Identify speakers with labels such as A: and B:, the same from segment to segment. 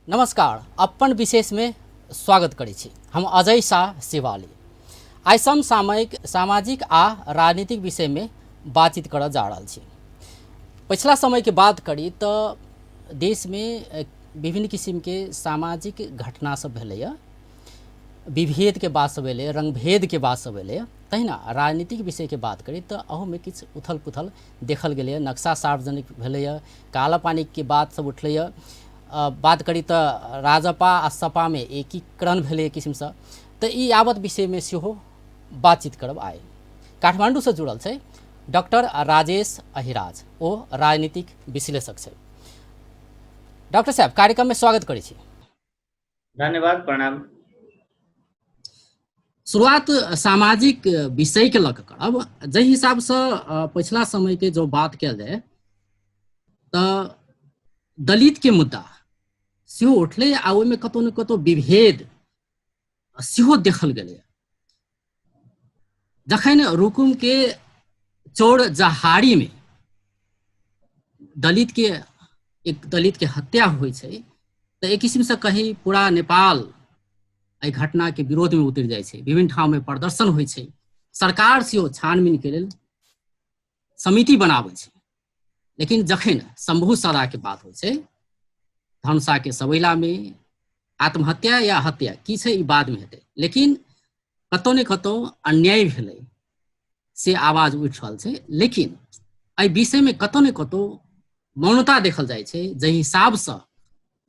A: नमस्कार, अपन विशेष में स्वागत करै छी। हम अजय शाह शिवाली। आइ सामाजिक आ राजनीतिक विषय में बातचीत करऽ जा रहल छी। पिछला समय के बात करी तो देश में विभिन्न किस्म के सामाजिक घटना सब भेलैया, विभेद के बात सब भेलै, रंगभेद के बात सब भेलैया। तहिना राजनीतिक विषय के बात करी तो अहू में किछु उथल पुथल देखल गेलैया। नक्शा सार्वजनिक भेलैया, काला पानी के बात सब उठलैया। बात करी तो राजपा आ सपा में एकीकरण भेलै किस्म से। तो ई यावत विषय में सेहो बातचीत करब। आइ काठमांडू से जुड़ल छै डॉक्टर राजेश अहिराज, ओ राजनीतिक विश्लेषक छै। डॉक्टर साहब, कार्यक्रम में स्वागत करै छी।
B: धन्यवाद, प्रणाम।
A: शुरुआत सामाजिक विषय के लग करब। जै हिसाब से पिछला समय के जो बात कल जाए तो दलित के मुद्दा सेहो उठले आ ओहिमे कतौ न कतौ विभेद सेहो देखल गेलै। जखन रुकुम के चोर जहाड़ी में एक दलित के हत्या होइ छै तो एक किस्म से कहीं पूरा नेपाल एहि घटना के विरोध में उतर जाइ छै। विभिन्न ठाव में प्रदर्शन होइ छै। सरकार सेहो छानबीन के लेल समिति बनाबै छै। लेकिन जखन शंभू सदा के बात होइ छै, धनुषा के सबैला में आत्महत्या या हत्या की छै ई बाद में हेतै, लेकिन कतौ ने कतौ अन्याय भेलै से आवाज उठि रहल छै। लेकिन एहि विषय में कतौ ने कतौ मौनता देखल जाइ छै। जै हिसाब से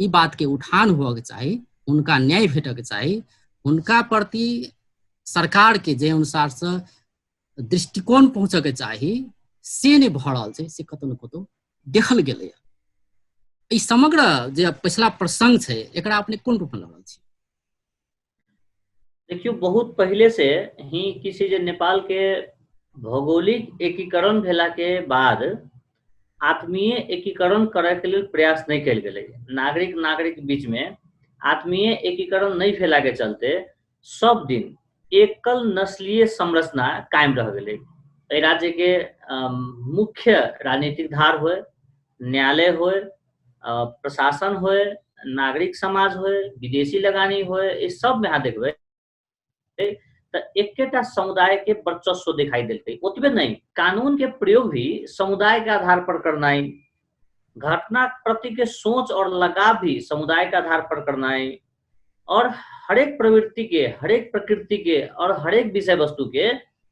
A: ई बात के उठान हुआ के चाही, उनका न्याय भेटक के चाही, उनका प्रति सरकार के जे अनुसार से दृष्टिकोण पहुंचक के चाही, से नहीं भ रहल छै। से कतौ न कतौ देखल गेलै। ई समग्र जे पिछला प्रसंग छै एकरा अपने कोन रूप में लगल छी?
B: देखियो, बहुत पहले से ही किसी जे नेपाल के भौगोलिक एकीकरण भेला के बाद आत्मीय एकीकरण करे के लिए प्रयास नहीं कल गेलै। नागरिक बीच में आत्मीय एकीकरण नहीं भेला के चलते सब दिन एकल नस्लीय संरचना कायम रह गेलै। एहि राज्य के मुख्य राजनीतिक धार होय, न्यायालय होय, प्रशासन होय, नागरिक समाज होय, विदेशी लगानी होय, इस सब में अहाँ देखबै तो एकेटा समुदाय के वर्चस्व दिखाई देते। उतबे नहीं, कानून के प्रयोग भी समुदाय के आधार पर करना है, घटना प्रति के सोच और लगाव भी समुदाय के आधार पर करना है, और हरेक प्रवृत्ति के, हरेक प्रकृति के और हरेक विषय वस्तु के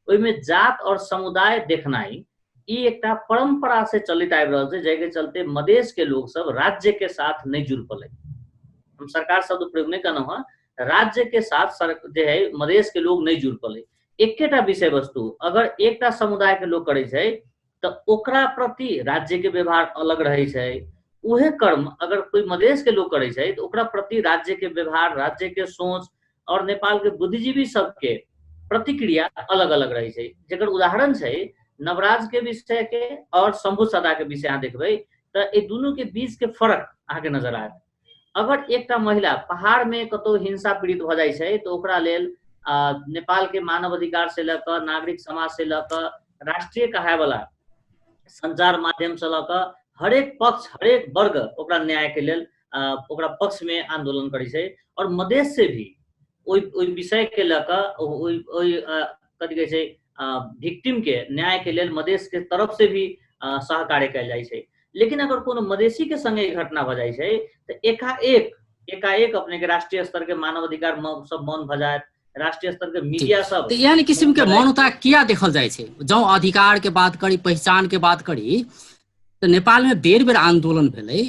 B: ओहिमे जात और समुदाय देखना है। ई एकटा परंपरा से चलित आबि रहल छै, जाहि के चलते मधेश के लोग सब राज्य के साथ नहीं जुड़ पले। हम सरकार शब्द प्रयोग नहीं करना हुआ, राज्य के साथ जो है मधेश के लोग नहीं जुड़ पले। एकेटा विषय वस्तु अगर एकटा समुदाय के लोग करे छै तो ओकरा प्रति राज्य के व्यवहार अलग रहे छै। उहे कर्म अगर कोई मधेश के लोग करे छै तो ओकरा प्रति राज्य के व्यवहार, राज्य के सोच और नेपाल के बुद्धिजीवी सबके प्रतिक्रिया अलग अलग रहे छै। जेकर उदाहरण छै नवराज के विषय के और शंभू सदा के विषय अहाँ देखबै तो ये दोनों के बीच के फर्क अहाँ के नजर आयत। अगर एकटा महिला पहाड़ में कतौ हिंसा पीड़ित भ जाइ छै तो ओकरा लेल नेपाल के मानव अधिकार से लक, नागरिक समाज से लक, राष्ट्रीय कहाय वाला संचार माध्यम से लक हरेक पक्ष, हरेक वर्ग ओकरा न्याय के लेल ओकरा पक्ष में आंदोलन करे छै। और मधेश से भी ओई विषय के लक कथि कहै छै विक्टिम के न्याय के लेल मधेश के तरफ से भी सहकार्य कयल जाइ छै। लेकिन अगर कोनो मधेशी के संगे ई घटना भ जाइ छै तो एकाएक अपने के राष्ट्रीय स्तर के मानव अधिकार सब मौन भ जायत, राष्ट्रीय स्तर के मीडिया सब
A: यानी किस्म के मौनता किया देखल जाइ छै? जो अधिकार के बात करी, पहचान के बात करी तो नेपाल में बेर बेर आंदोलन भेलै।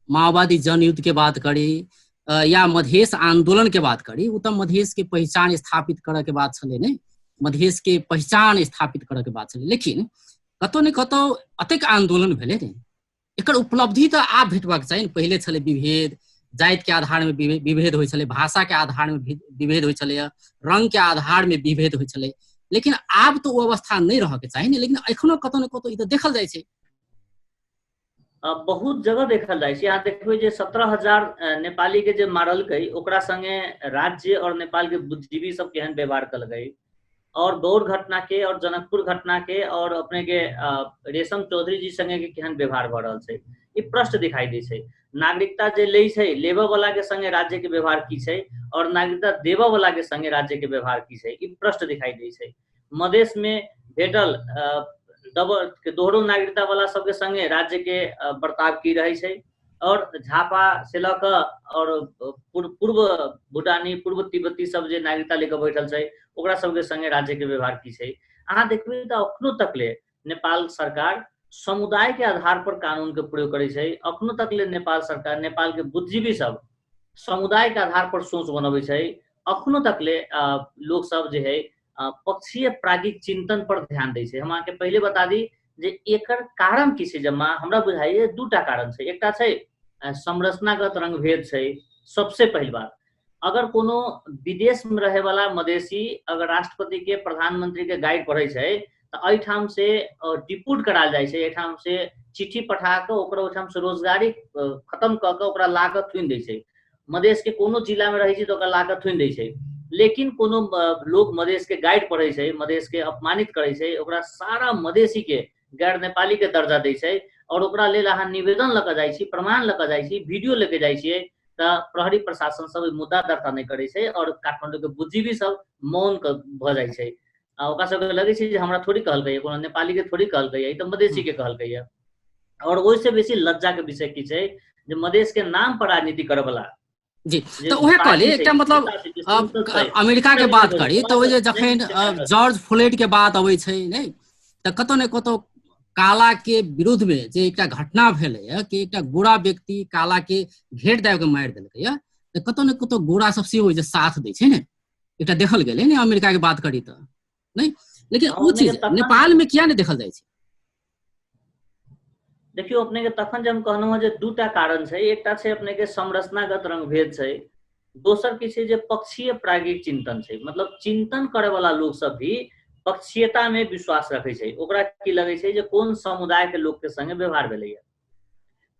A: माओवादी जनयुद्ध के बात करी या मधेश आंदोलन के बात करी, उ तो मधेश के पहचान स्थापित करे के बात छलै ने, मधेश के पहचान स्थापित करे के बात छलै। लेकिन कतौ ने कतौ अतेक आंदोलन भेलै ने, एकर उपलब्धि तो आब भेटबाक चाही। पहले छलै विभेद, जाति के आधार में विभेद होइ छलै, भाषा के आधार में विभेद होइ छलै, रंग के आधार में विभेद होइ छलै। लेकिन आब तो वो अवस्था नहीं रह के चाही ने। लेकिन एखनो कतौ ने कतौ ई तो देखल जाइ छै।
B: बहुत जगह देखल जाइ छै। यहाँ देखबै जे 17,000 नेपाली के जे मारलकै ओकरा संगे राज्य और नेपाल के बुद्धिजीवी सब केहन व्यवहार कलकै, और गौर घटना के और जनकपुर घटना के और अपने के रेशम चौधरी जी संगे के केहन व्यवहार भ रहल छै, ई प्रश्न दिखाई दै छै। नागरिकता जे लै छै लेबऽ वाला के संगे राज्य के व्यवहार की छै और नागरिकता देबऽ वाला के संगे राज्य के व्यवहार की छै, ई प्रश्न दिखाई दै छै। मधेश में भेटल डबल के दोहरो नागरिकता वाला सबके संगे राज्य के बर्ताव की रहे छै, और झापा से लऽ कऽ और पूर्व भूटानी पूर्व तिब्बती सब जे नागरिकता लेके बैठल छै ओकरा सबके संगे राज्य के व्यवहार की छै। अहाँ देखबै तऽ अखनो तकले नेपाल सरकार समुदाय के आधार पर कानून के प्रयोग करे छै। अखनो तकले नेपाल सरकार, नेपाल के बुद्धिजीवी सब समुदाय के आधार पर सोच बनबै छै। अखनो तकले लोग सब जे है पक्षीय प्रागिक चिंतन पर ध्यान दै छै। हम अहाँके पहले बता दी जे एकर कारण की छै, जम्मा हमरा बुझाइए दूटा कारण छै। एकटा छै संरचनागत रंगभेद छै। सबसे पहली बात, अगर कोनो विदेश में रहे वाला मधेसी अगर राष्ट्रपति के प्रधानमंत्री के गाइड पढ़े छै तऽ एहिठाम से डिप्यूट कराल जाइ छै, एहिठाम से चिट्ठी पठा कऽ ओकरा ओहिठाम से रोजगारी खत्म कऽ कऽ ओकरा ला कऽ थुनि दै छै। मधेश के कोनो जिला में रहै छै तऽ ओकरा ला कऽ थुनि दै छै। लेकिन कोनो लोग मधेश के गाइड पढ़े छै, मधेश के अपमानित करे छै, ओकरा सारा मधेसी के गैर नेपाली के दर्जा दै छै और ओकरा लेल अहाँ निवेदन लऽ कऽ जाइ छी, प्रमाण लऽ कऽ जाइ छी, वीडियो लेके जाइ छियै तऽ प्रहरी प्रशासन सब मुद्दा दर्ता नहीं करे छै और काठमांडू के बुद्धिजीवी सब मौन भ जाइ छै। ओकरा सबके लगे छै जे हमरा थोड़ी कहलकै, कोनो नेपाली के थोड़ी कहलकै, ई तऽ मधेसी के कहलकै। और ओहिसे बेसी लज्जा के विषय की छै जे मधेश के नाम पर राजनीति करे वाला
A: जी, तो उहे कहली एकटा मतलब अमेरिका के बात करी तो ओहि जे जखन जॉर्ज फ्लोयड के बात अबै छै नहीं, तऽ कतौ ने कतौ काला के विरुद्ध में जे एकटा घटना भेलै कि एकटा गोरा व्यक्ति काला के घेर दाबि के मारि देलकै, तऽ कतौ ने कतौ गोरा सब सेहो जे साथ दै छै ने, एकटा देखल गेलै ने अमेरिका के बात करी तऽ नहीं। लेकिन वो चीज नेपाल में किया नहीं देखल जाइ छै?
B: देखियो अपने के तखन जे हम कहलहुँ जे दूटा कारण छै। एकटा छै अपने के संरचनागत रंगभेद छै, दोसर की छै जे पक्षीय प्रागिक चिंतन छै। मतलब चिंतन करे वाला लोग सब भी पक्षीयता में विश्वास रखे छै। ओकरा की लगे छै जे कोन समुदाय के लोग के संगे व्यवहार भेलैया।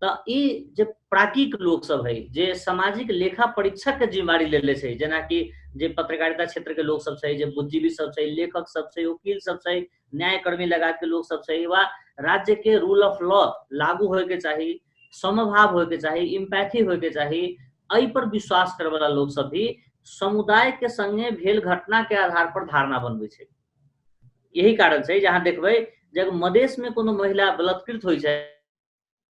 B: तऽ ई जे प्रागिक लोग सब है जे सामाजिक लेखा परीक्षक के जिम्मेवारी लेले छै, जेना कि जे पत्रकारिता क्षेत्र के लोग सब छै, जे बुद्धिजीवी सब छै, लेखक सब छै, वकील सब छै, न्यायकर्मी लगात के लोग सब छै, वा राज्य के रूल ऑफ लॉ लागू होय के चाही, समभाव होय के चाही, इम्पैथी होय के चाही, एहि पर विश्वास करे वाला लोग सब भी समुदाय के संगे भेल घटना के आधार पर धारणा बनबै छै। यही कारण छै जहाँ देखबै जब मधेश में कोनो महिला बलात्कृत होइ छै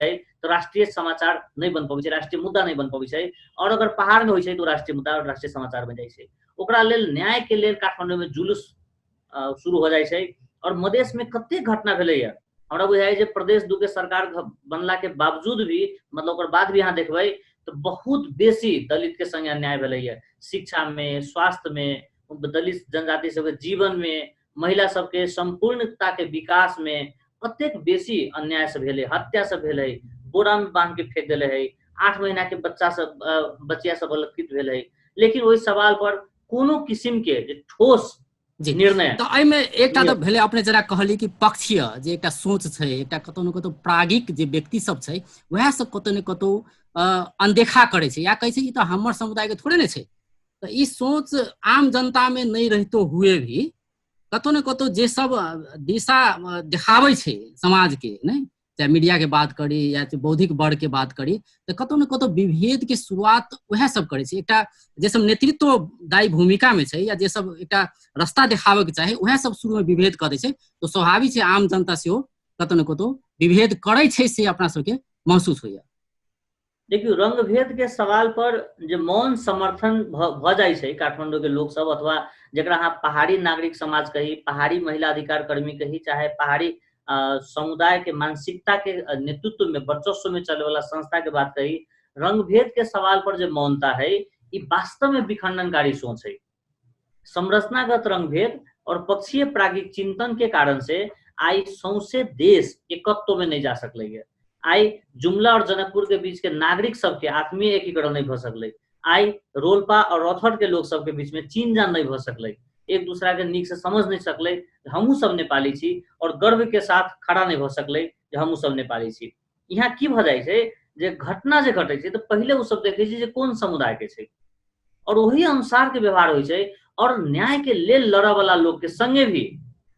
B: तो राष्ट्रीय समाचार नहीं बन पबै छै, राष्ट्रीय मुद्दा नहीं बन पबै छै। और अगर पहाड़ में होइ छै तो राष्ट्रीय मुद्दा और राष्ट्रीय समाचार बन जाइ छै। ओकरा लेल न्याय के लेल काठमांडू में जुलूस शुरू हो जाइ छै। और मधेश में कते घटना भेलैया, हमरा बुझाइ जे प्रदेश 2 के सरकार बनला के बावजूद भी, मतलब ओकर बाद भी अहाँ देखबै तो बहुत बेसी दलित के संगे अन्याय भेलैया। शिक्षा में, स्वास्थ्य में, दलित जनजाति सबके जीवन में, महिला सबके संपूर्णता के विकास में कतेक बेसी अन्याय सब भेलै, हत्या सब भेलै, बोरा में बांध के फेंक देले है, 8 महीना के बच्चा सब बचिया सब बलात्कृत भेल है। लेकिन ओहि सवाल पर कोनो किस्म के ठोस निर्णय
A: तो एहिमे एकटा तो भेले अपने जरा कहली कि पक्षीय जे एकटा सोच छै, एकटा कतौ ने कतौ प्रागिक जे व्यक्ति सब छै वह सब कतौ ने कतौ अनदेखा करे छै या कहै छै ई तो हमर समुदाय के थोड़े ने छै। तो ई सोच आम जनता में नहीं रहते हुए भी कतौ ने कतौ जे सब दिशा दिखावे छै समाज के, नहीं चाहे मीडिया के बात करी या बौद्धिक वर्ग के बात करी, तो कतौ ने कतौ विभेद के शुरुआत वह सब करे छै। एकटा जे सब नेतृत्व दायी भूमिका में छै या जे सब एकटा रास्ता देखावे के चाहे वह सब शुरू में विभेद कर दै छै। तो स्वाभाविक छै आम जनता सेहो कतौ ने कतौ विभेद करे छै से अपना सबके महसूस होइया।
B: देखियो रंगभेद के सवाल पर जे मौन समर्थन भ जाइ छै काठमांडू के लोग सब, अथवा जकरा अहाँ पहाड़ी नागरिक समाज कही, पहाड़ी महिला अधिकार कर्मी कही, चाहे पहाड़ी समुदाय के मानसिकता के नेतृत्व में, वर्चस्व में चले वाला संस्था के बात कही, रंगभेद के सवाल पर जो मौनता है ये वास्तव में विखंडनकारी सोच है। संरचनागत रंगभेद और पक्षीय प्रागिक चिंतन के कारण से आई सौंसे देश एकत्व में नहीं जा सकले है। आई जुमला और जनकपुर के बीच के नागरिक सबके आत्मीय एकीकरण नहीं भ सकले। आई रोल्पा और रौथर के लोग सबके बीच में चीन जान नहीं भ सकले, एक दूसरा के नीक से समझ नहीं सकले हमहू सब नेपाली छी, और गर्व के साथ खड़ा नहीं भ सकले जे हमहू सब नेपाली छी। यहाँ की भ जाइ छै जे घटना जे घटे छै तो पहले वो सब देखे छै जे कोन समुदाय के छै और वही अनुसार के व्यवहार होइ छै। और न्याय के लेल लड़े वाला लोग के संगे भी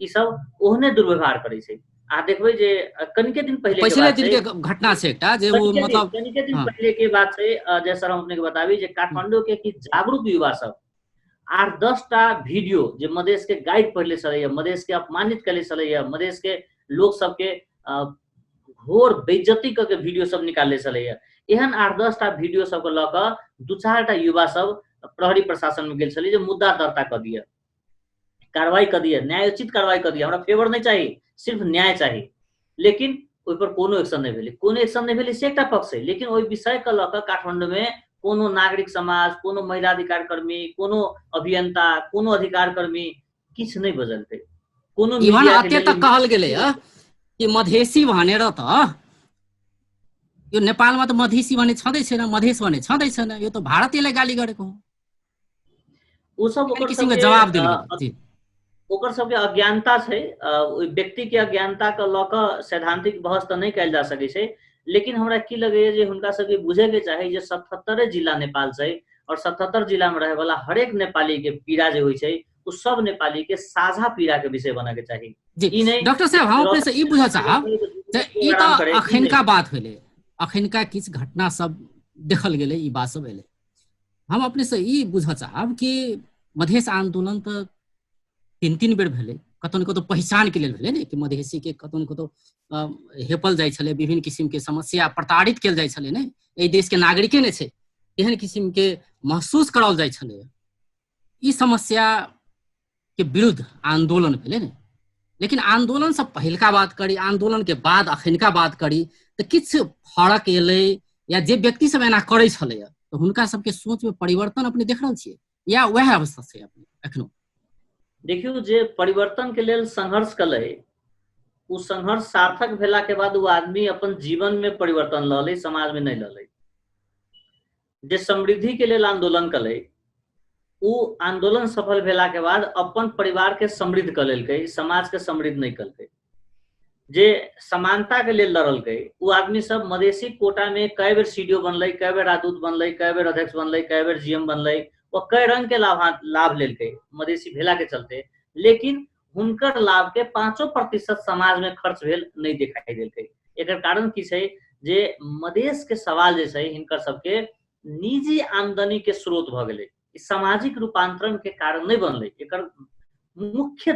B: ई सब ओहने दुर्व्यवहार करे छै। आ देखबै जे कनिके दिन पहले के
A: पिछले
B: बात
A: दिन
B: छै,
A: के घटना छै एकटा जे वो मतलब
B: कनिके दिन
A: हाँ
B: पहले के बात छै, जे सर हम अपने के बताबी जे काठमांडू के कि जागरूक युवा सब 8-10टा वीडियो जे मधेश के गाइड पढ़ले छलैया, मधेश के अपमानित कले छलैया, मधेश के लोग सबके घोर बेइज्जती करके वीडियो सब निकालले छलैया। एहन 8-10टा वीडियो सबके लऽ कऽ 2-4टा युवा सब प्रहरी प्रशासन में गेल छलै जे मुद्दा दर्ता कऽ दिया, कार्रवाई कर दिया, न्यायोचित कार्रवाई कर दिया, हमरा फेवर नहीं चाहिए, सिर्फ न्याय चाहिए। लेकिन ओहि पर कोनो एक्शन नहीं भेलै, कोनो एक्शन नहीं भेलै से एकटा पक्ष है, लेकिन ओहि विषय के लऽ कऽ काठमांडू में कोनो नागरिक समाज, कोनो महिला अधिकार कर्मी, कोनो अभियंता, कोनो अधिकार कर्मी किछु नहीं बजलकै, कोनो
A: इवन
B: मीडिया के
A: अते
B: लेल
A: तक कहल गेलै कि मधेसी भनेर त यो नेपालमा त मधेसी भने छँदै छैन, मधेस भने छँदै छैन, यो त भारतीयलाई गाली गरेको हो,
B: वो सब
A: एहन
B: ओकर
A: किसिमको
B: सबके
A: जवाब देल गेलै जी।
B: ओकर सबके अज्ञानता छै, ओहि व्यक्ति के अज्ञानता के लऽ कऽ सैद्धांतिक बहस तऽ नहीं कयल जा सकै छै, लेकिन हमरा की लगैया जे हुनका सबके बुझे के चाही जे 77 जिला नेपाल छै और 77 जिला में रहे वाला हरेक नेपाली के पीड़ा जे होइ छै उ सब नेपाली के साझा पीड़ा के विषय बने के चाही।
A: जी
B: ई नहीं
A: डॉक्टर साहब हम अपने से ई बुझऽ चाहब जे ई
B: आराम
A: त
B: करे, ई
A: अखिनका
B: नहीं।
A: बात भेलै, अखिनका किछु घटना सब देखल गेलै, ई बात सब एलै। हम अपने से ई बुझऽ चाहब कि मधेश आंदोलन त 3 बेर भेलै, कतौ न कतौ पहचान के लेल भेलै ने कि मधेसी के कतौ न कतौ हेपल जाइ छलै, विभिन्न किसिम के समस्या प्रताड़ित कयल जाइ छलै ने, एहि देश के नागरिके ने छै, एहन किसिम के महसूस कराओल जाइ छलै। ई समस्या के विरुद्ध आंदोलन भेलै ने, लेकिन आंदोलन से पहिलका बात करी, आंदोलन के बाद अखिनका बात करी तऽ किछु फरक एलै, या जे व्यक्ति सब एना करै छलैया तऽ हुनका सबके सोच में परिवर्तन अपने देख रहल छियै, या वएह अवस्था छै अपने एखनो?
B: देखियो जे परिवर्तन के लेल संघर्ष कलै, उ संघर्ष सार्थक भेला के बाद वो आदमी अपन जीवन में परिवर्तन ललै, समाज में नहीं ललै। जे समृद्धि के लेल आंदोलन कलै, उ आंदोलन सफल भेला के बाद अपन परिवार के समृद्ध कर लेलकै, समाज के समृद्ध नहीं कलकै। जे समानता के लेल लड़लकै, उ आदमी सब मधेसी कोटा में कई बेर सीडीओ बनलै, कई बेर राजदूत बनलै, कई बेर अध्यक्ष बनलै, कई बेर जीएम बनलै, वो कई रंग के लाभ लेलकै मधेसी भेला के चलते, लेकिन हुनकर लाभ के 5% समाज में खर्च भेल नहीं दिखाई देलकै। एकर कारण की छै जे मधेश के सवाल जे छै हिनकर सबके निजी आमदनी के स्रोत भ गेलै, सामाजिक रूपांतरण के कारण नहीं बनलै। एकर मुख्य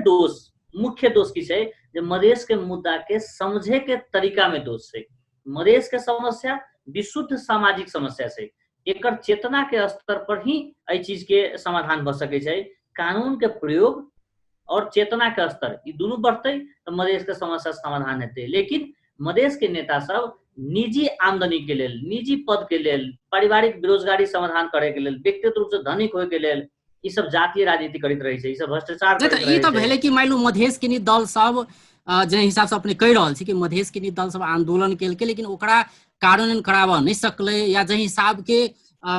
B: दोष की छै जे मधेश के मुद्दा के समझे के तरीका में दोष छै। मधेश के समस्या विशुद्ध सामाजिक समस्या छै, एकर चेतना के स्तर पर ही एहि चीज के समाधान भ सकै छै। कानून के प्रयोग और चेतना के स्तर ई दुनू बढ़तै तो मधेश के समस्या समाधान हेतै। लेकिन मधेश के नेता सब निजी आमदनी के लेल, निजी पद के लेल, पारिवारिक बेरोजगारी समाधान करे के लेल, व्यक्तिगत रूप से धनिक होय के लेल ई सब जातीय राजनीति करैत रहे छै, ई सब भ्रष्टाचार
A: नहीं
B: करैत
A: तऽ ई
B: रहे
A: तऽ
B: छै।
A: भेलै कि मान लू मधेश के दल सब जे हिसाब से अपने कहि रहल छी कि मधेश के दल सब आंदोलन केलकै, लेकिन ओकरा कार्यान्वयन कराबऽ नहीं सकलै, या जे हिसाब के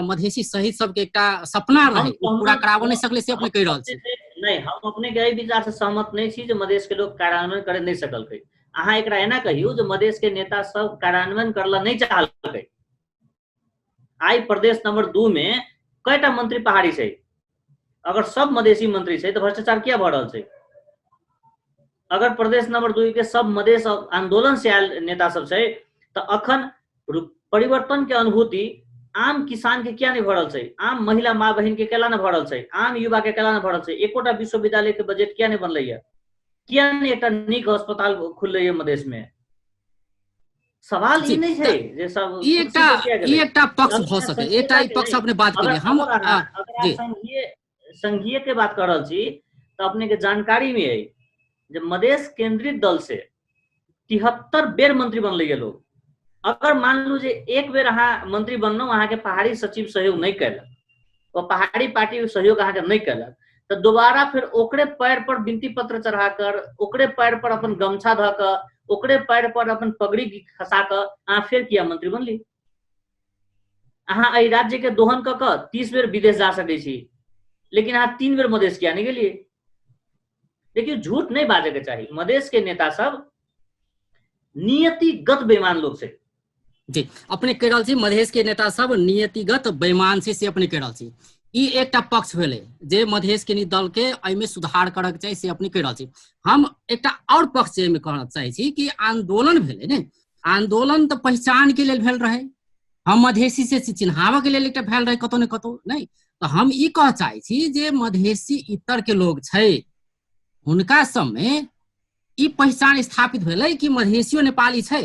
A: मधेसी शहीद सबके एकटा सपना रहे ओ पूरा कराबऽ नहीं सकलै, से अपने कहि रहल छी?
B: नहीं, हम अपने के एहि विचार से सहमत नहीं छी जे मधेश के लोग कार्यान्वयन करे नहीं सकलकै। अहाँ एकरा एना कहियो जे मधेश के नेता सब कार्यान्वयन करला नहीं चाहलकै। आई प्रदेश नंबर 2 में कईटा मंत्री पहाड़ी छै, अगर सब मधेसी मंत्री छै तो भ्रष्टाचार किया भ रहल छै? अगर प्रदेश नंबर 2 के सब मधेश आंदोलन से आयल नेता सब छै तो अखन परिवर्तन के अनुभूति आम किसान के किया नहीं भ रहल छै? आम महिला माँ बहन के केला नहीं भ रहल छै? आम युवा के केला नहीं भ रहल छै? एकोटा विश्वविद्यालय के बजट किया नहीं बनलै है? किया नहीं एकटा नीक अस्पताल खुललै है मधेश में? सवाल ई नहीं छै जे सब
A: ई
B: कुर्सी पर किया गेलै।
A: एकटा पक्ष भ सकै, एकटा ई पक्ष अपने बात केलिए हम जी
B: संघीय के बात कर रहल छी तो अपने के जानकारी में है जे मधेश केंद्रित दल से 73 बेर मंत्री बनलै है लोग। अगर मान लू जे एक बेर अहाँ मंत्री बनलो, अहाँ के पहाड़ी सचिव सहयोग नहीं कैलक, वो पहाड़ी पार्टी सहयोग अहाँ के नहीं कैलक, तो दोबारा फिर ओकरे पैर पर विनती पत्र चढ़ाकर, ओकरे पैर पर अपन गमछा ध क, ओकरे पैर पर अपन पगड़ी खसा क अहाँ फिर किया मंत्री बनली? अहाँ एहि राज्य के दोहन क 30 बेर विदेश जा सकै छी, लेकिन अहाँ 3 बेर मधेश किया नहीं गेलिए? देखिए झूठ नहीं बाजे के चाहिए। मधेश के नेता सब नियतिगत बेईमान लोग छै।
A: जी अपने कह रहल छी मधेश के नेता सब नियतिगत बेईमान से अपने कह रहल छी। ई एकटा पक्ष भेलै जे मधेश के दल के एहिमे सुधार करक चाही से अपने कहि रहल छी। हम एकटा और पक्ष जे एहिमे कहना चाहै छी कि आंदोलन भेलै ने, आंदोलन तऽ पहचान के लेल भेल रहे, हम मधेसी से चिन्हाबऽ के लेल एकटा भेल रहे कतौ ने कतौ नहीं। तो हम ई कह चाहै छी जे मधेसी इतर के लोग छै हुनका सबमे ई पहचान स्थापित भेलै कि मधेसियो नेपाली छै।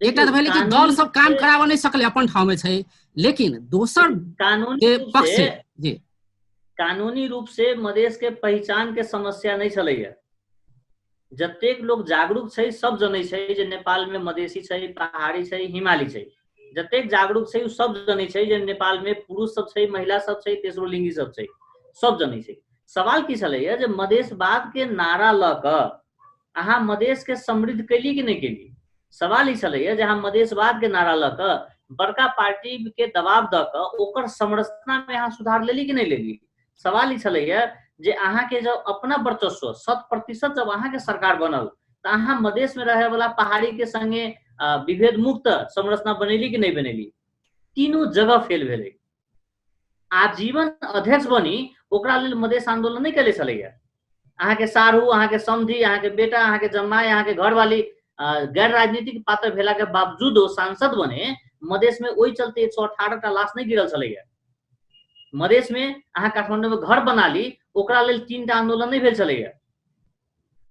A: एकटा
B: देखियौ
A: तऽ भेलै कि दल
B: कानूनी
A: सब
B: रूप
A: काम
B: से
A: कराबऽ नहीं सकलै अपन ठाव में छै, लेकिन दोसर
B: कानूनी
A: जे
B: रूप
A: पक्ष
B: से
A: छै जी
B: कानूनी रूप से मधेश के पहचान के समस्या नहीं छलैया। जतेक लोग जागरूक छै सब जनै छै जे नेपाल में मधेसी छै, पहाड़ी छै, हिमाली छै। जतेक जागरूक छै उ सब जनै छै जे नेपाल में पुरुष सब छै, महिला सब छै, तेसरो लिंगी सब छै, सब जनै छै। सवाल की छलैया जे मधेशवाद के नारा लऽ कऽ अहाँ मधेश के समृद्ध कैली कि नहीं कैली। सवाल ई छलैया जे अहाँ मधेशवाद के नारा लऽ कऽ बड़का पार्टी के दबाव दऽ कऽ ओकर संरचना में अहाँ सुधार लेली कि नहीं लेली। सवाल ई छलैया जे अहाँ के जब अपना वर्चस्व 100% जब अहाँ के सरकार बनल तो अहाँ मधेश में रहे वाला पहाड़ी के संगे विभेद मुक्त संरचना बनेली कि नहीं बनेली। तीनों जगह फेल भेलै। आजीवन अध्यक्ष बनी ओकरा लेल मधेश आंदोलन नहीं कैले छलैया। अहाँ के सारू, अहाँ के समधी, अहाँ के बेटा, अहाँ के जमाई, अहाँ के घरवाली गैर राजनीतिक पात्र भेला के बावजूद ओ सांसद बने मधेश में ओहि चलते 118 लाश नहीं गिरल छलैया। मधेश में अहाँ काठमांडू में घर बना ली ओकरा लेल 3टा आंदोलन नहीं भेल छलैया।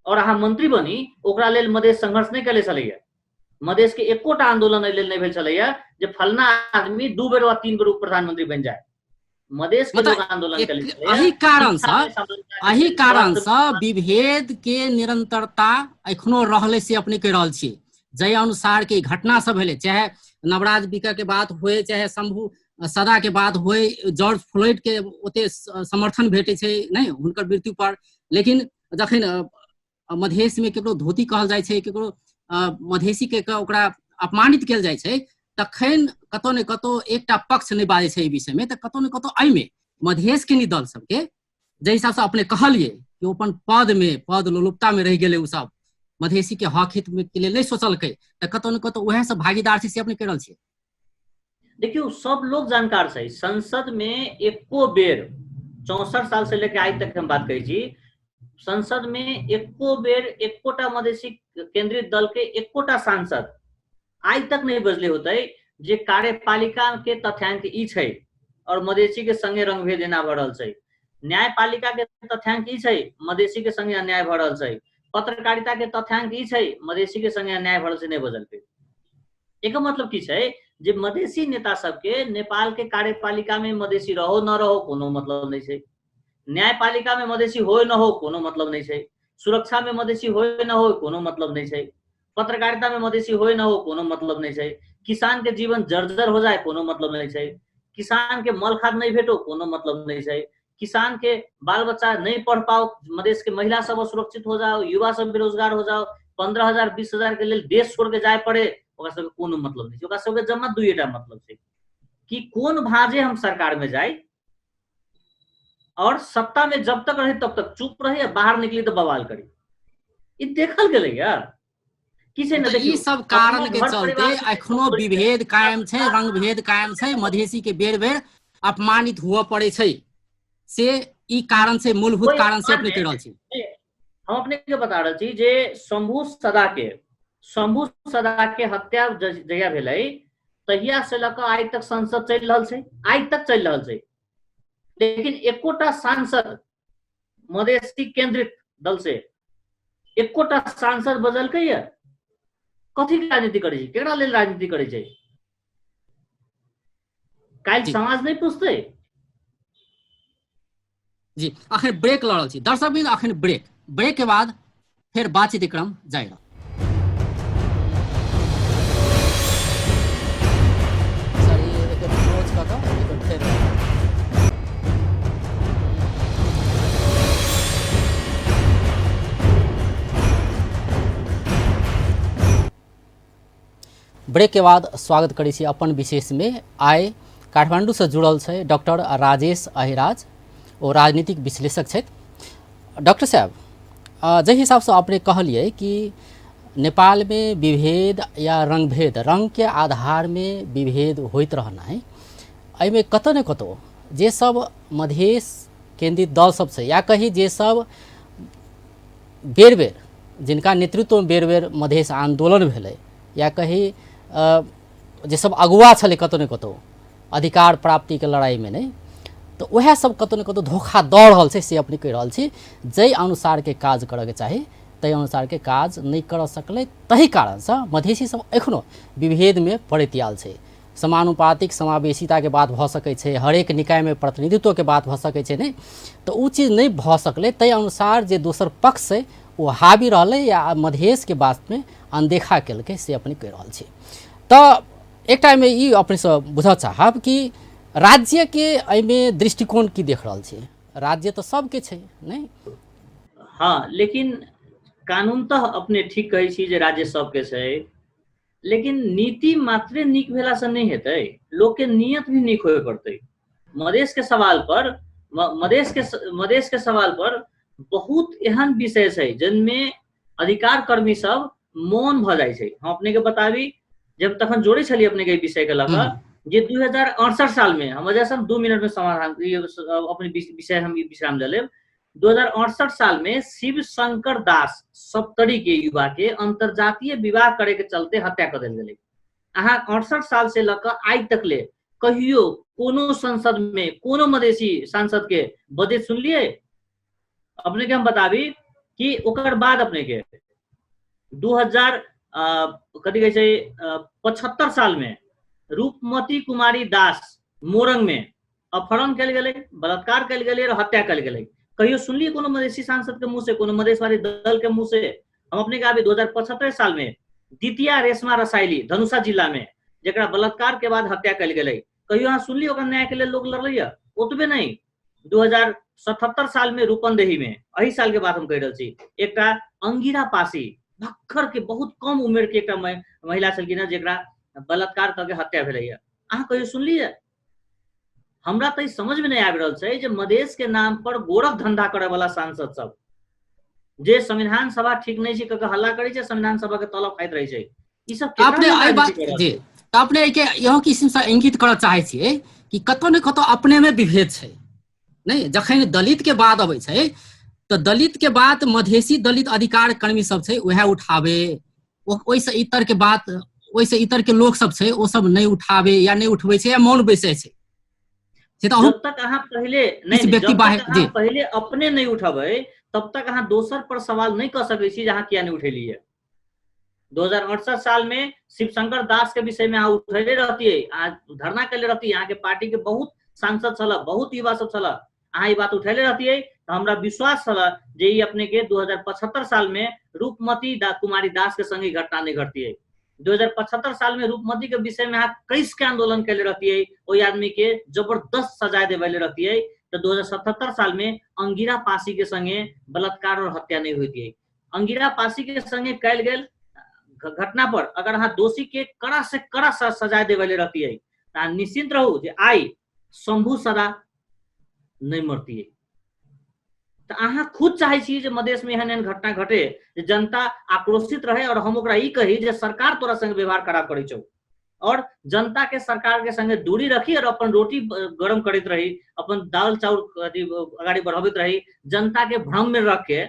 B: और अहाँ मंत्री बनी ओकरा लेल मधेश संघर्ष नहीं कैले छलैया। मधेश के एकोटा आंदोलन एहि लेल नहीं भेल छलैया जे फलना आदमी 2 बेर वा 3 बेर उप प्रधानमंत्री बन जाए। मधेश के लोग आंदोलन कैले छलैया।
A: एही कारण
B: शिक्षा में
A: से
B: समानता के लेल, स्वास्थ्य में
A: विभेद के निरंतरता एखनो रहले से अपने कह रहल छी। जय अनुसार के घटना सब भेले, चाहे नवराज बिका के बात हुए, चाहे शंभू सदा के बात हुए, जॉर्ज फ्लोइड के ओते समर्थन भेटे छै नहीं हुनकर मृत्यु पर, लेकिन जखन मधेश में केकरो धोती कहल जाइ छै, केकरो मधेसी के ओकरा अपमानित कयल जाइ छै, तखन कतौ ने कतौ एकटा पक्ष नहीं बाजै छै विषय में, तो कतौ ने कतौ एहिमे मधेश के दल सबके जे हिसाब से अपने कहलिए कि अपन पद लोलुपता में रह गए उ सब मधेसी के हक हित के लिए नहीं सोचलकै, तो कतौ ने कतौ वह सब भागीदार से अपने कह रहल छियै।
B: देखियो सब लोग जानकार छै। संसद में एको बेर 64 साल से लेकर आज तक हम बात कही छी, संसद में एको बेर एकोटा मधेसी केंद्रित दल के एकोटा सांसद आज तक नहीं बजले होते जे कार्यपालिका के तथ्यांक ई छै और मधेसी के संगे रंगभेद एना भ रहल छै। न्यायपालिका के तथ्यांक ई छै, मधेसी के संगे अन्याय भ रहल छै। पत्रकारिता के तथ्यांक ई छै, मधेसी के संगे अन्याय भ रहल छै, नहीं बजलकै। एकर मतलब की छै जे मधेसी नेता सबके नेपाल के कार्यपालिका में मधेसी रहो न रहो कोनो मतलब नहीं छै। न्यायपालिका में मधेसी हो न हो कोनो मतलब नहीं छै। सुरक्षा में मधेसी हो न हो कोनो मतलब नहीं छै। पत्रकारिता में मधेसी हो न हो कोनो मतलब नहीं छै। किसान के जीवन जर्जर हो जाए कोनो मतलब नहीं छै। किसान के मल खाद नहीं भेटो कोनो मतलब नहीं छै। किसान के बाल बच्चा नहीं पढ़ पाओ, मधेश के महिला सब असुरक्षित हो जाओ, युवा सब बेरोजगार हो जाओ, 15,000 20,000 के लेल देश छोड़ के जाए पड़े, ओकरा सबके कोनो मतलब नहीं छै। ओकरा सबके जमा दुइटा मतलब छै कि कोन भाजे हम सरकार में जाए और सत्ता में जब तक रहे तब तक चुप रहे, बाहर निकली तो बवाल करी। ये देखल गेलै यार।
A: तो ई सब कारण के चलते एखनो विभेद कायम छै, रंगभेद कायम छै, मधेसी के बेर बेर अपमानित हुआ पड़े छै से ई कारण से, मूलभूत कारण से अपने कह रहल छी।
B: हम अपने के बता रहल छी जे शंभू सदा के हत्या जहिया भेलै तहिया से लऽ कऽ आज तक संसद चलि रहल छै, आज तक चलि रहल छै। लेकिन एकोटा सांसद मधेसी केंद्रित दल से एकोटा सांसद बजलकै या कथी के राजनीति करे छै, केकरा लेल राजनीति करे छै। काल्हि समाज नहीं पूछते।
A: जी अखन ब्रेक ल रहल छी दर्शक बिंदु, अखन ब्रेक के बाद फिर बातचीत क्रम जारी। ब्रेक के बाद स्वागत करै छी अपन विशेष में। आइ काठमांडू से जुड़ल छै डॉक्टर राजेश अहिराज, वो राजनीतिक विश्लेषक छै। डॉक्टर साहब, जे हिसाब से आपने कहलिए कि नेपाल में विभेद या रंगभेद, रंग के आधार में विभेद होइत रहना है, एहिमे कतौ ने कतौ जे सब मधेश केंद्रित दल सब छै या कही जे सब बेर बेर जिनका नेतृत्व में बेर बेर मधेश आंदोलन भेलै या कही जे सब अगुआ छलै कतौ ने कतौ अधिकार प्राप्ति के लड़ाई में नहीं, तो वह सब कतौ ने कतौ धोखा दऽ रहल छै से अपने कहि रहल छी। जै अनुसार के काज करऽ के चाही तै अनुसार के काज नहीं कर सकलै, तही कारण से मधेसी सब एखनो विभेद में पड़ैत आयल छै। समानुपातिक समावेशिता के बात भ सकै छै, हरेक निकाय में प्रतिनिधित्व के बात भ सकै छै नहीं, तो उ चीज नहीं भ सकलै। तै अनुसार जे दोसर पक्ष छै वो हावी रहलै या मधेश के बात में अनदेखा केलकै से अपने कहि रहल छी। तो एक टाइम में ई अपने से बुझऽ चाहब कि राज्य के एहिमे दृष्टिकोण की देख रहल छी। राज्य तो सबके छै नहीं।
B: हाँ, लेकिन कानूनतः अपने ठीक कहै छी जे राज्य सबके छै, लेकिन नीति मात्रे नीक भेला से नहीं हेतै, लोग के नियत भी नीक होए पड़तै। मधेश के सवाल पर मधेश के सवाल पर बहुत एहन विषय छै जिनमें अधिकार कर्मी सब मौन भ जाइ छै। हम अपने के बताबी, जब तखन जोड़े छलिए अपने के विषय के लगा जे 2068 साल में हम वजह से 2 मिनट में समाधान अपने विषय हम विश्राम ले लेब। 2068 साल में शिव शंकर दास सप्तरी के युवा के अंतरजातीय विवाह करे के चलते हत्या कर देल गेलै। अहाँ 68 साल से लक आज तक ले कहियो कोनो संसद में कोनो मधेसी सांसद के बजट सुनलिए? अपने के हम बताबी कि ओकर बाद अपने के 2075 साल में रूपमती कुमारी दास मोरंग में अपहरण कल गेलै, बलात्कार कल गेलै और हत्या कल गेलै। कहियो सुनलिए कोनो मधेसी सांसद के मुंह से, कोनो मधेशवादी दल के मुंह से? हम अपने के आबी 2075 साल में द्वितीय रेशमा रसायली धनुषा जिला में जरा बलात्कार के बाद हत्या कल गेलै, कहियो अहाँ सुनलिए ओकर न्याय के लिए लोग लड़लै? ओतबे नहीं, 2077 साल में रूपंदेही में, अही साल के बात हम कह रही छी, एक अंगिरा पासी भक्खर के बहुत कम उम्र के एक महिला छलखिन जरा बलात्कार करके हत्या भेलै। अहाँ कहियो सुनलिए? हमरा तो समझ में नहीं आबि रहल छै जे मधेश के नाम पर गोरख धंधा करे वाला सांसद सब जे संविधान सभा ठीक नहीं छै कह हल्ला करे छै, संविधान सभा के तलब खाइत रहे छै, ई सब
A: अपने आई बात जी अपने के यहो किस्म से इंगित करऽ चाहै छियै कि कतौ ने कतौ अपने में विभेद छै नहीं। जखन दलित के बात अबै छै तो दलित के बात मधेसी दलित अधिकार कर्मी सब छै वह उठावे, ओइसे इतर के बात ओइसे इतर के लोग सब छै ओ सब नहीं उठावे या नहीं उठबै छै या मौन बैसे छै।
B: जब तक अहाँ पहले नहीं, जब तक अहाँ पहले अपने नहीं उठबै तब तक अहाँ दोसर पर सवाल नहीं कर सकै छी जहाँ किया नहीं उठेलिए। 2068 साल में शिवशंकर दास के विषय में अहाँ उठेले रहतियै, अहाँ धरना कैले रहतियै, अहाँ के पार्टी के बहुत सांसद छला, बहुत युवा सब छला, अहाँ ई बात उठेले रहतियै तो हमरा विश्वास छला जे ई अपने के 2075 साल में रूपमती कुमारी दास के संगे घटना नहीं घटतियै। 2075 साल में रूपमती के विषय में अहाँ कैसे के आंदोलन कैले रहतियै, ओई आदमी के जबरदस्त सजाए देवेले रहतियै, तो 2077 साल में अंगिरा पासी के संगे बलात्कार और हत्या नहीं होती। अंगिरा पासी के संगे कैल गेल घटना पर अगर अहाँ दोषी के कड़ा से कड़ा सजाए देवेले रहतियै तो निश्चिंत रहू जे आई शंभू सदा नहीं मरतियै। तो अहाँ खुद चाहे छी जे मधेश में एहन एहन घटना घटे जे जनता आक्रोशित रहे और हम ओकरा ई कही जे सरकार तोरा संगे व्यवहार खराब करै छौ और जनता के सरकार के संगे दूरी रखी और अपन रोटी गरम करैत रही, अपन दाल चाउर आगाड़ी बढ़ाबैत रही, जनता के भ्रम में रख के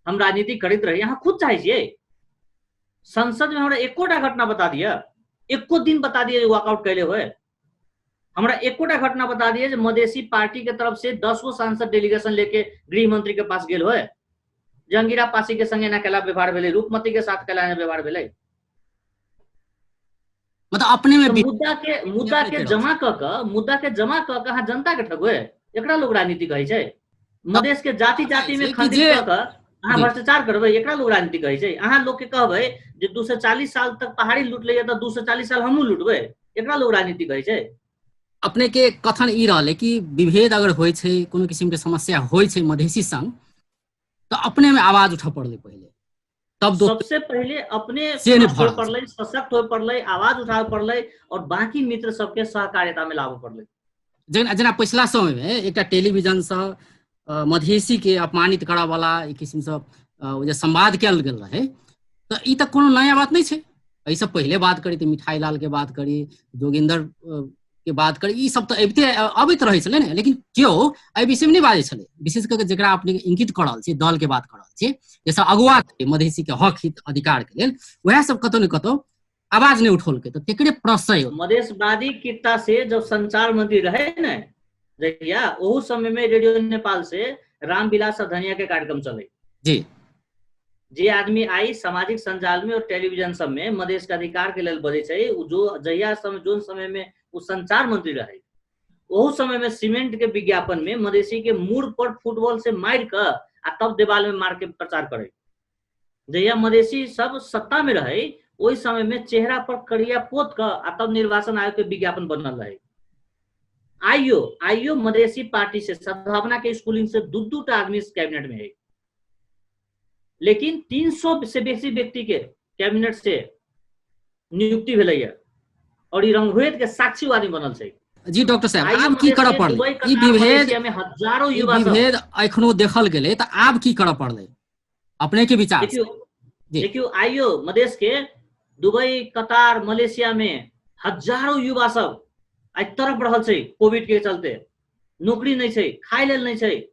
B: हम राजनीति करैत रही। अहाँ खुद चाहे छियै संसद में हमरा एकोटा घटना बता दिया, एको दिन बता दिए वॉकआउट कैले हुए, हमरा एकोटा घटना बता दिए जे मधेसी पार्टी के तरफ से 10 गो सांसद डेलीगेशन लेके गृह मंत्री के पास गेल हुए, जंगीरा पासी के संगे ना कैला व्यवहार भेलै, रूपमती के साथ कैला व्यवहार भेलै।
A: मतलब अपने में
B: मुद्दा के जमा क के अहाँ जनता के ठगबै, एकरा लोग राजनीति कहै छै। मधेश के जाति जाति में खंडित क के अहाँ भ्रष्टाचार करबै, एकरा लोग राजनीति कहै छै। अहाँ लोग के कहबै जे 240 साल तक पहाड़ी लूट लैया तो 240 साल हमहूँ लूटबै, एकरा लोग राजनीति कहै छै।
A: अपने के कथन ई रहले कि विभेद अगर होय छै, कोनो किस्म के समस्या होय छै मधेसी संग, तो अपने में आवाज उठा पड़ले पहले, तब
B: सबसे पहले अपने स्पष्ट पड़ले, सशक्त हो पड़ले, आवाज उठावे पड़ले और बाकी मित्र सबके सहकार्यता में लावे पड़ले।
A: जना पिछला समय में एक टेलीविजन से मधेसी के अपमानित करा वाला एक किस्म से जे संवाद कल गेल रहे, तो ई तक कोनो नया बात नहीं छै। ऐसा पहले बात करी तो मिठाई लाल के बात करी, जोगिंदर के बात करी ई सब तो अबैत रहे छले ने, लेकिन केओ एहि विषय में नहीं बाजे छले, विशेष करके जेकरा अपने इंकित कर रहल छी दल के बात कर रहल छी, जैसे अगुआ मधेसी के हक हित अधिकार के लेल वह सब कतौ न कतौ आवाज नहीं उठौलकै। तो तेकरे प्रश्न
B: मधेशवादी किता से जब संचार मंत्री रहे न जहिया ओहू समय में रेडियो नेपाल से रामविलास धनिया के कार्यक्रम चले
A: जी,
B: जे आदमी आई सामाजिक संजाल में और टेलीविजन सब में मधेश के अधिकार के लेल बजे छै, जो जहिया समय जोन समय में वो संचार मंत्री रहे ओहू समय में सीमेंट के विज्ञापन में मधेसी के मुड़ पर फुटबॉल से मार कर आ तब देवाल में मार के प्रचार करे। जहिया मधेसी सब सत्ता में रहे ओहि समय में चेहरा पर करिया पोत कर आ तब निर्वाचन आयोग के विज्ञापन बनल रहे। आइयो मधेसी पार्टी से सद्भावना के स्कूलिंग से दू आदमी कैबिनेट में है, लेकिन 300 से बेसी व्यक्ति के कैबिनेट से नियुक्ति भेलै है और ई रंगभेद के साक्षी आदमी बनल छै।
A: जी डॉक्टर साहब आब की करऽ पड़लै ई विभेद एखनो देखल गेलै तऽ आब की करऽ पड़लै अपने के विचार?
B: देखियो आइयो मधेश के दुबई, कतार, मलेशिया में हजारों युवा सब आई तरफ रहल छै कोविड के चलते, नौकरी नहीं छै, खाय लेल नहीं छै,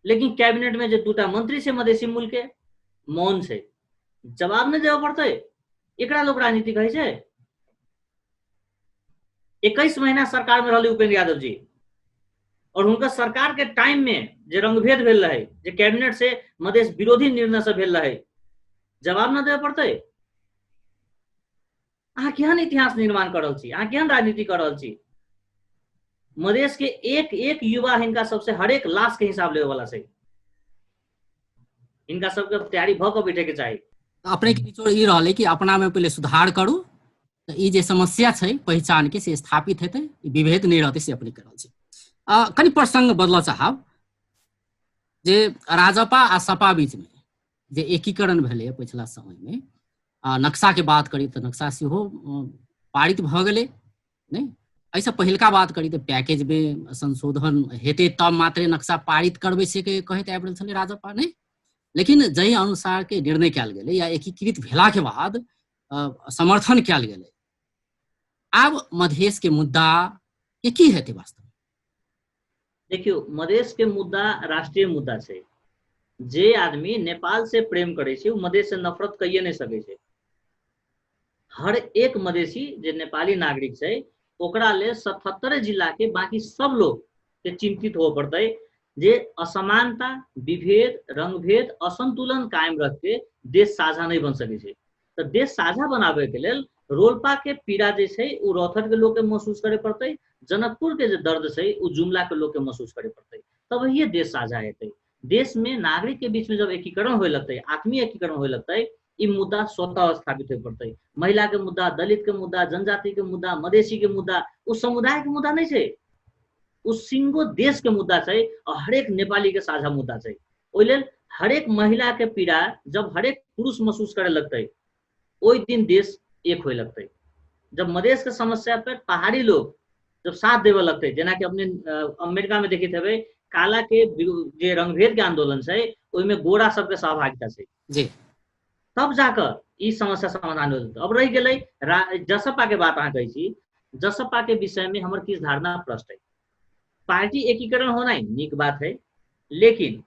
B: लेकिन कैबिनेट में जो दूटा मंत्री से मधेसी मूल के मौन छै, जवाब नहीं देबऽ पड़तै। एकरा लोग राजनीति कहै छै। 21 महीना सरकार में रहले उपेंद्र यादव जी और उनका सरकार के टाइम में जे रंगभेद भेल रहे, जे कैबिनेट से मधेश विरोधी निर्णय से भेल रहे, जवाब न देबऽ पड़तै। अहाँ केहन इतिहास निर्माण कर रहल छी, अहाँ केहन राजनीति कर रहल छी? मधेश के एक एक युवा हिनका सबसे हरेक लाश के हिसाब लेवे वाला छै, इनका सबके तैयारी भ के बैठे के चाही।
A: अपने के निचोड़ ई रहले कि अपना में पहले सुधार करू, ई जे समस्या छै पहचान के से स्थापित हेतै, विभेद नहीं रहते से अपने कर रहल छी। कनि प्रसंग बदल चाहब जे राजपा आ सपा बीच में जे एकीकरण भेलै पिछला समय में, नक्शा के बात करी तो नक्शा सेहो पारित भ गेलै नहीं, ऐसा पहिलका बात करी तो पैकेज में संशोधन हेते तब मात्र नक्शा पारित करबे से के कहैत आबि रहल छलै राजपा नहीं, लेकिन जहि अनुसार के निर्णय कयल गेलै या एकीकृत भेला के बाद समर्थन कयल गेलै, आब मधेश के मुद्दा के की हेतै वास्तव?
B: देखियो मधेश के मुद्दा राष्ट्रीय मुद्दा छै। जे आदमी नेपाल से प्रेम करे छै वो मधेश से नफरत कहिए नहीं सकै छै। हर एक मधेसी जे नेपाली नागरिक छै ओकरा ले 77 जिला के बाकी सब लोग के चिंतित हो पड़ते जे असमानता, विभेद, रंगभेद, असंतुलन कायम रख के देश साझा नहीं बन सके छै। तो देश साझा बनाबे के लेल रोल्पा के पीड़ा जे छै उ रौथर के लोग के महसूस करे पड़ते, जनकपुर के जो दर्द छै उ जुमला के लोग के महसूस करे पड़ते, तब ये देश साझा हेतै। देश में नागरिक के बीच में जब एकीकरण होए लगते, आत्मीय एकीकरण होए लगते, ई मुद्दा स्वतः स्थापित हो पड़ते। महिला के मुद्दा, दलित के मुद्दा, जनजाति के मुद्दा, मधेसी के मुद्दा उस समुदाय के मुद्दा नहीं छै, उस सिंगो देश के मुद्दा छै और हरेक नेपाली के साझा मुद्दा छै। ओइ लेल हरेक महिला के पीड़ा जब हरेक पुरुष महसूस करे लगते ओइ दिन देश एक होए लगते। जब मधेश के समस्या पर पहाड़ी लोग जब साथ देवे लगते, जेना कि अपने अमेरिका में देखित हेबै काला के जे रंगभेद के आंदोलन छै ओइमे गोरा सबके सहभागिता छै
A: जी,
B: तब जाकर ई समस्या समाधान हो जेतै। अब रह गेलै जसपा के बात अहाँ कहै छी, जसपा के विषय में हमर किस धारणा प्रश्न है। पार्टी एकीकरण होना ही नीक बात है, लेकिन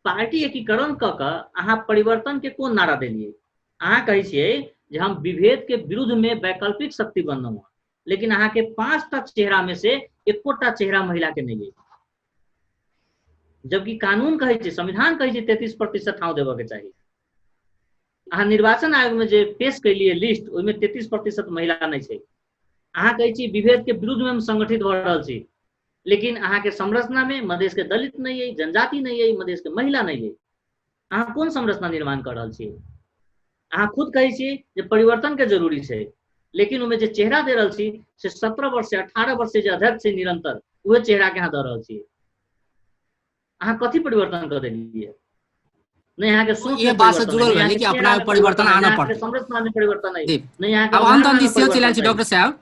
B: पार्टी एकीकरण क के अहाँ परिवर्तन के कोन नारा देलिए? अहाँ कहै छियै जे हम विभेद के विरुद्ध में वैकल्पिक शक्ति बनलहुँ हँ, लेकिन अहाँ के 5टा चेहरा में से एकोटा चेहरा महिला के नहीं है, जबकि कानून कहै छै, संविधान कहै छै 33% ठाउँ देबऽ के चाही। अहाँ निर्वाचन आयोग में जे पेश कैलिए लिस्ट ओइमे 33% महिला नहीं छै। अहाँ कहै छी विभेद के विरुद्ध में हम संगठित भ रहल छी, लेकिन अहाँ के संरचना में मधेश के दलित नहीं है, जनजाति नहीं है, मधेश के महिला नहीं है। अहाँ कोन संरचना निर्माण कर रहल छी? अहाँ खुद कहै छी जे परिवर्तन के जरूरी छै, लेकिन ओमे जे चेहरा दे रहल छी से 17 वर्ष से 18 वर्ष से जे अध्यक्ष छै निरंतर उहे चेहरा के अहाँ दे रहल छी। अहाँ कथी परिवर्तन कर देलिए? नहीं यहाँ के सोच
A: ये बात से जुड़ल रहले कि अपना परिवर्तन आना पड़तै,
B: संरचना में परिवर्तन नहीं, नहीं यहाँ के
A: अब अंत दिस चलल छै। डॉक्टर साहब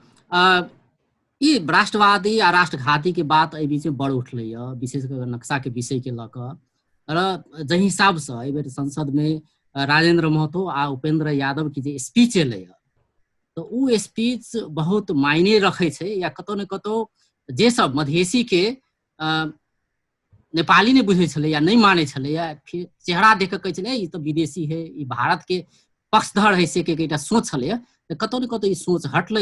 A: ई राष्ट्रवादी आ राष्ट्रघाती के बात एहि बीच में बड़ उठलै है, विशेष कर नक्शा के विषय के लऽ कऽ, और जहि हिसाब से एहि बेर संसद में राजेंद्र महतो आ उपेंद्र यादव की जे स्पीच एलै है तो उ स्पीच बहुत मायने रखे छै, या कतौ न कतौ जे सब मधेसी के नेपाली नहीं बुझे छले या नहीं माने छले, या फिर चेहरा देख के कहे छले ई तो विदेशी है, ई भारत के पक्षधर है से के एकटा सोच छले, तो कतौ न कतौ ई सोच हटले,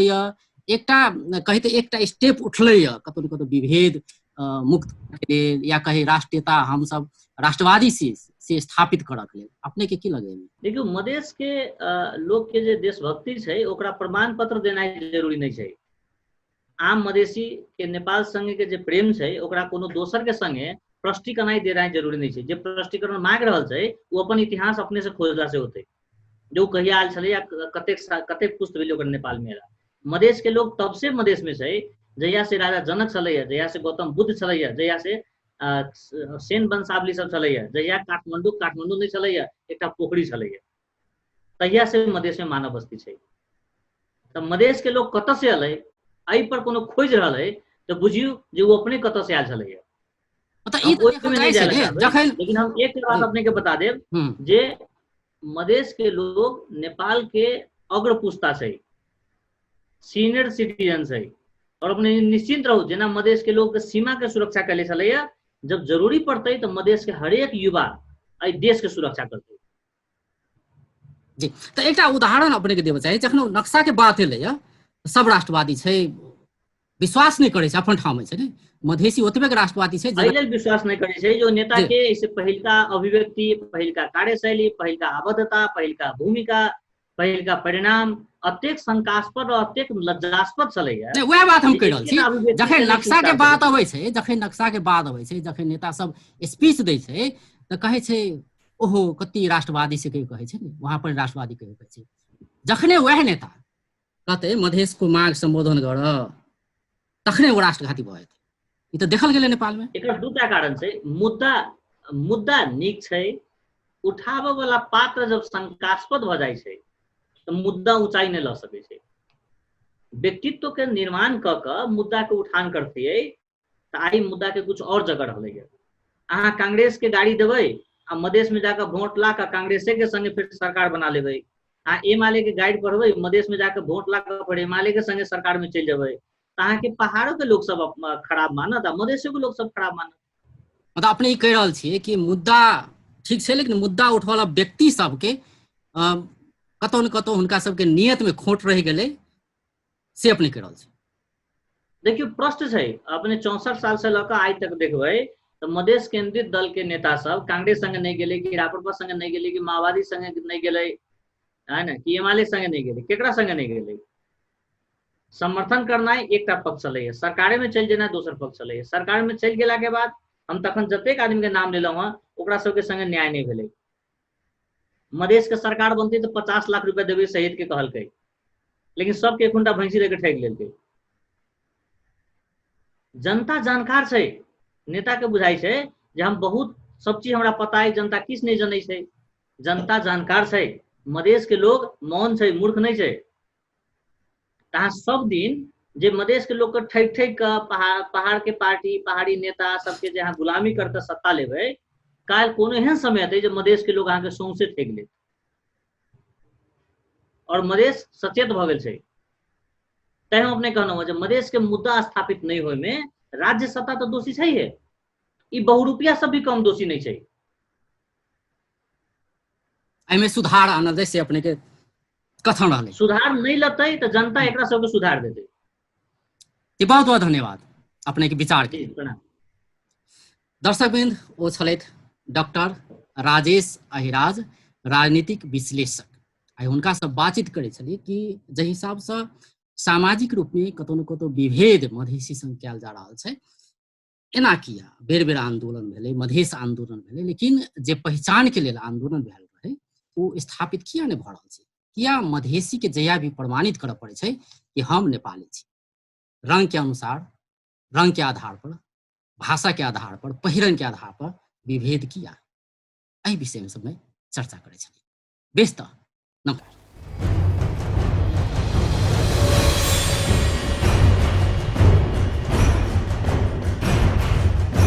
A: एकटा कहते एकटा स्टेप उठले, कतौ न कतौ विभेद मुक्त के या कहे राष्ट्रीयता हम सब राष्ट्रवादी से स्थापित करक लेल अपने के की लगे?
B: देखियो मधेश के लोग के जे देशभक्ति छै ओकरा प्रमाण पत्र देनाइ जरूरी नहीं छै। आम मधेसी के नेपाल संगे के जे प्रेम छै ओकरा कोनो दोसर के संगे प्रष्टीकरण देनाइ जरूरी नहीं छै। जे प्रष्टीकरण मांग रहल छै वो अपन इतिहास अपने से खोजला से होते, जो कहिया आयल छलै या कतेक पुस्त भेलै ओकर नेपाल में एला। मधेश के लोग तब से मधेश में छै जहिया से राजा जनक छलैया, जहिया से गौतम बुद्ध छलैया, जहिया से सेन वंशावली सब छलैया, जहिया काठमांडू नहीं छलैया, एकटा पोखरी छलैया, तहिया से मधेश में मानव बस्ती छै। तो मधेश के लोग कत से अलै एहि पर कोनो खोज रहल है तो बुझियो जे वो अपने कत से आयल छलैया। लेकिन हम एक बात अपने के बता देब जे मधेश के लोग नेपाल के अग्र पुस्ता छै, सीनियर सिटीजन छै, और अपने निश्चिंत रहू जेना मधेश के लोग सीमा के सुरक्षा कैले छलैया, जब जरूरी पड़ते तो मधेश के हरेक युवा एहि देश के सुरक्षा करते।
A: जी, तो एक उदाहरण अपने के देव चाहिए, जखन नक्शा के बात एलै सब राष्ट्रवादी छै, विश्वास नहीं करे अपन ठाव में छै ने, मधेसी ओतबे के राष्ट्रवादी छै
B: विश्वास नहीं करे, जो नेता के इसे पहिलका अभिव्यक्ति, पहिलका कार्यशैली, पहिलका आबद्धता, पहिलका भूमिका, पहिलका परिणाम अत्यंत शंकास्पद और अत्यंत लज्जास्पद छलैया।
A: वह बात हम कह रहल छी, जखन नक्शा के बात अबै छै, जखन नक्शा के बात अबै छै, जखन नेता सब स्पीच दै छै तो कहे छै ओहो कति राष्ट्रवादी से कहे छै, वहां पर राष्ट्रवादी कहे छै। जखने वह नेता कहते मधेश को मांग संबोधन कर तखने वो राष्ट्रघाती भ जेतै, ई तो देखल गेलै नेपाल में।
B: एकर दूटा कारण छै, मुद्दा नीक छै, उठाबे वाला पात्र जब शंकास्पद भ जाइ छै तो मुद्दा ऊंचाई नहीं ल सके छै। व्यक्तित्व के निर्माण क के मुद्दा के उठान करतियै तो आई मुद्दा के कुछ और जगह रहलै। अहाँ कांग्रेस के गाड़ी देबै आ मधेश में जाकर वोट ला के कांग्रेसे के संगे फिर सरकार बना लेबै, आ एमाले के गाइड पढ़बै मधेश में जाकर वोट ला के फिर एमाले के संगे सरकार में चल जेबै, अहाँ के पहाड़ों के लोग सब खराब मानत आ मधेशो के लोग सब खराब मानत।
A: मतलब अपने ई कह रहल छियै कि मुद्दा ठीक छै, लेकिन मुद्दा उठवाला व्यक्ति सबके कतौ न कतौ हुनका सबके नियत में खोट रह गेलै से अपने कह रहल छी।
B: देखियो प्रश्न छै, अपने 64 साल से लक आज तक देखबै तो मधेश केंद्रित दल के नेता सब कांग्रेस संगे नहीं गेले, कि राप्रपा संगे नहीं गेले, कि माओवादी संगे नहीं गेले, है ना, कि एमाले संगे नहीं गेले, केकरा संगे नहीं गेले। समर्थन करना एक पक्ष चले, सरकारे में चल जेना दोसर पक्ष चले। सरकार में चल गेला के बाद हम तखन जतेक आदमी के नाम लेलहुँ हँ ओकरा सबके संगे न्याय नहीं भेलै। मधेश के सरकार बनती तो 50 लाख रुपया देवे शहीद के कहलकै, लेकिन सबके खुंडा भैंसी लेके ठेक लेलकै। जनता जानकार छै, नेता के बुझाई छै जे हम बहुत सब चीज हमरा पता है, जनता किस नहीं जनै छै। जनता जानकार छै, मधेश के लोग मौन छै, मूर्ख नहीं छै। अहाँ सब दिन जे मधेश के लोग के ठैक ठैक के पहाड़ के पार्टी, पहाड़ी नेता सबके जे अहाँ गुलामी करके सत्ता लेबै, काल कोनो एहन समय अतै जे मधेश के लोग अहाँ के सौंसे ठेक लेत। और मधेश सचेत भ गेल छै। तै हम अपने कहलहुँ जब मधेश के मुद्दा स्थापित नहीं होय में राज्य सत्ता तो दोषी छै है, ई बहुरूपिया सब भी कम दोषी नहीं छै।
A: एहिमे सुधार आनल से अपने के कथन रहलै,
B: सुधार नहीं लतै तो जनता एकरा सबके सुधार देतै।
A: बहुत बहुत धन्यवाद अपने के विचार के। दर्शकवृन्द, ओ छलथि डॉक्टर राजेश अहिराज, राजनीतिक विश्लेषक। आई हुनका से बातचीत करे छलियै कि जहि हिसाब से सामाजिक रूप में कतौ न कतौ विभेद मधेसी संग कयल जा रहल छै, एना किया बेर बेर आंदोलन भेलै, मधेश आंदोलन भेलै, लेकिन जे पहचान के लेल आंदोलन भेल रहे वो स्थापित किया नहीं भ रहल छै? किया मधेसी के जहिया भी प्रमाणित करऽ पड़े छै कि हम नेपाली छी, रंग के अनुसार, रंग के आधार पर, भाषा के आधार पर, पहिरन के आधार पर विभेद किया, एहि विषय में सब में चर्चा करे छलियै। बेस त नमस्कार।